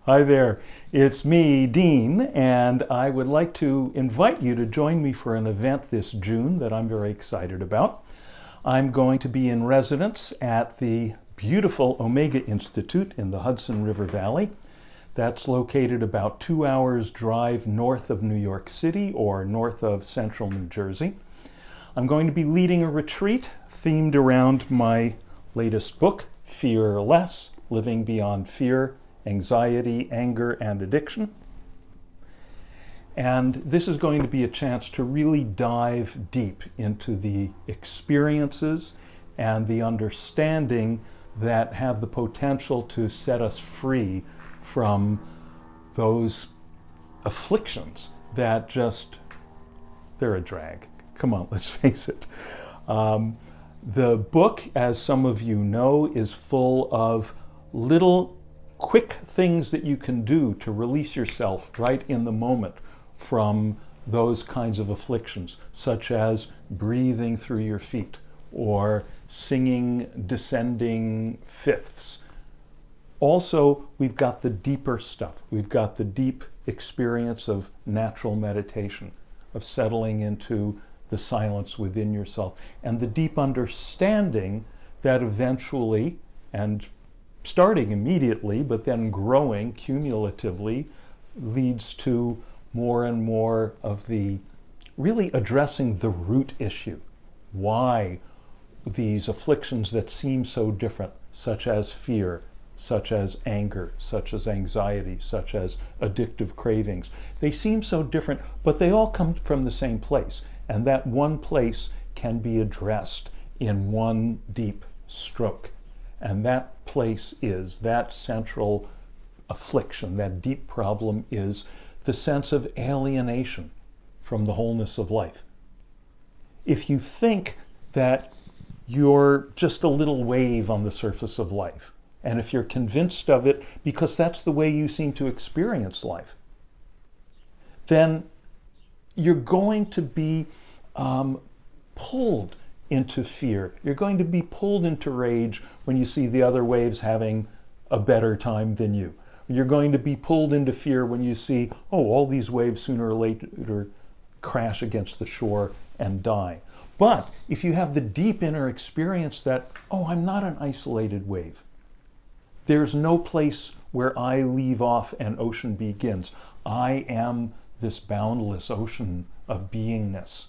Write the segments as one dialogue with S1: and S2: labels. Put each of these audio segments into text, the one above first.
S1: Hi there, it's me, Dean, and I would like to invite you to join me for an event this June that I'm very excited about. I'm going to be in residence at the beautiful Omega Institute in the Hudson River Valley. That's located about 2 hours drive north of New York City or north of central New Jersey. I'm going to be leading a retreat themed around my latest book, Fear Less: Living Beyond Fear, Anxiety, Anger, and Addiction. And this is going to be a chance to really dive deep into the experiences and the understanding that have the potential to set us free from those afflictions that they're a drag. Come on, let's face it. The book, as some of you know, is full of little quick things that you can do to release yourself right in the moment from those kinds of afflictions, such as breathing through your feet or singing descending fifths. Also, we've got the deeper stuff. We've got the deep experience of natural meditation, of settling into the silence within yourself, and the deep understanding that eventually, and starting immediately, but then growing cumulatively, leads to more and more of the really addressing the root issue. Why these afflictions that seem so different, such as fear, such as anger, such as anxiety, such as addictive cravings, they seem so different, but they all come from the same place. And that one place can be addressed in one deep stroke. And that place is, that central affliction, that deep problem is the sense of alienation from the wholeness of life. If you think that you're just a little wave on the surface of life, and if you're convinced of it because that's the way you seem to experience life, then you're going to be pulled into fear. You're going to be pulled into rage when you see the other waves having a better time than you. You're going to be pulled into fear when you see, oh, all these waves sooner or later crash against the shore and die. But if you have the deep inner experience that, oh, I'm not an isolated wave. There's no place where I leave off and ocean begins. I am this boundless ocean of beingness.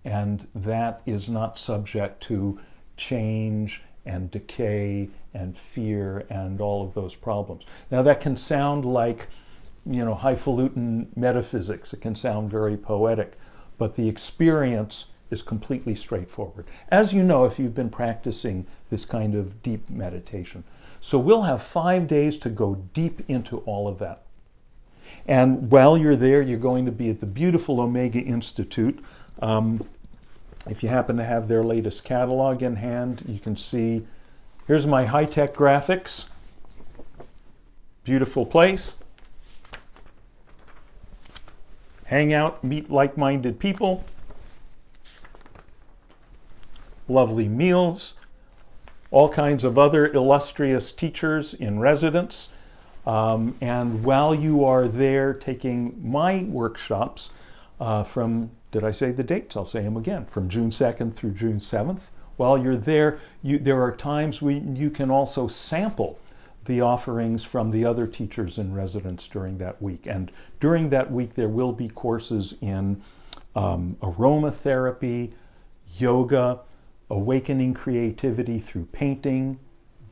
S1: And that is not subject to change and decay and fear and all of those problems. Now that can sound like, highfalutin metaphysics. It can sound very poetic, but the experience is completely straightforward, as you know if you've been practicing this kind of deep meditation. So we'll have 5 days to go deep into all of that. And while you're there, you're going to be at the beautiful Omega Institute. If you happen to have their latest catalog in hand, you can see, here's my high-tech graphics. Beautiful place. Hang out, meet like-minded people. Lovely meals. All kinds of other illustrious teachers in residence. And while you are there taking my workshops from, did I say the dates? I'll say them again, from June 2nd through June 7th. While you're there, there are times when you can also sample the offerings from the other teachers in residence during that week. And during that week, there will be courses in aromatherapy, yoga, awakening creativity through painting,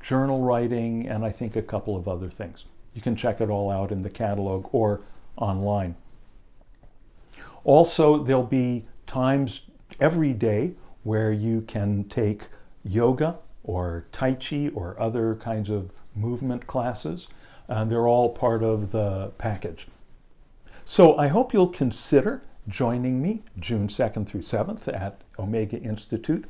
S1: journal writing, and I think a couple of other things. You can check it all out in the catalog or online. Also, there'll be times every day where you can take yoga or Tai Chi or other kinds of movement classes. And they're all part of the package. So I hope you'll consider joining me June 2nd through 7th at Omega Institute.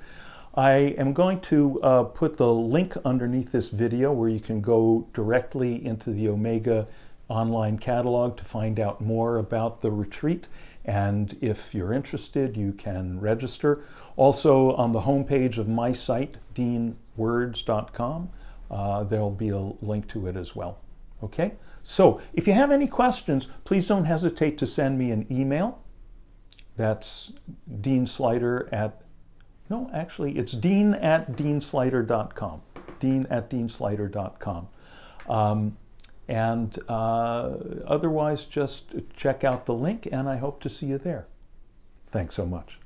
S1: I am going to put the link underneath this video where you can go directly into the Omega online catalog to find out more about the retreat. And if you're interested, you can register. Also on the homepage of my site, deanwords.com, there'll be a link to it as well. Okay? So if you have any questions, please don't hesitate to send me an email. That's Dean Sluyter at, no, actually it's dean@deansluyter.com. dean@deansluyter.com. Otherwise, just check out the link, and I hope to see you there. Thanks so much.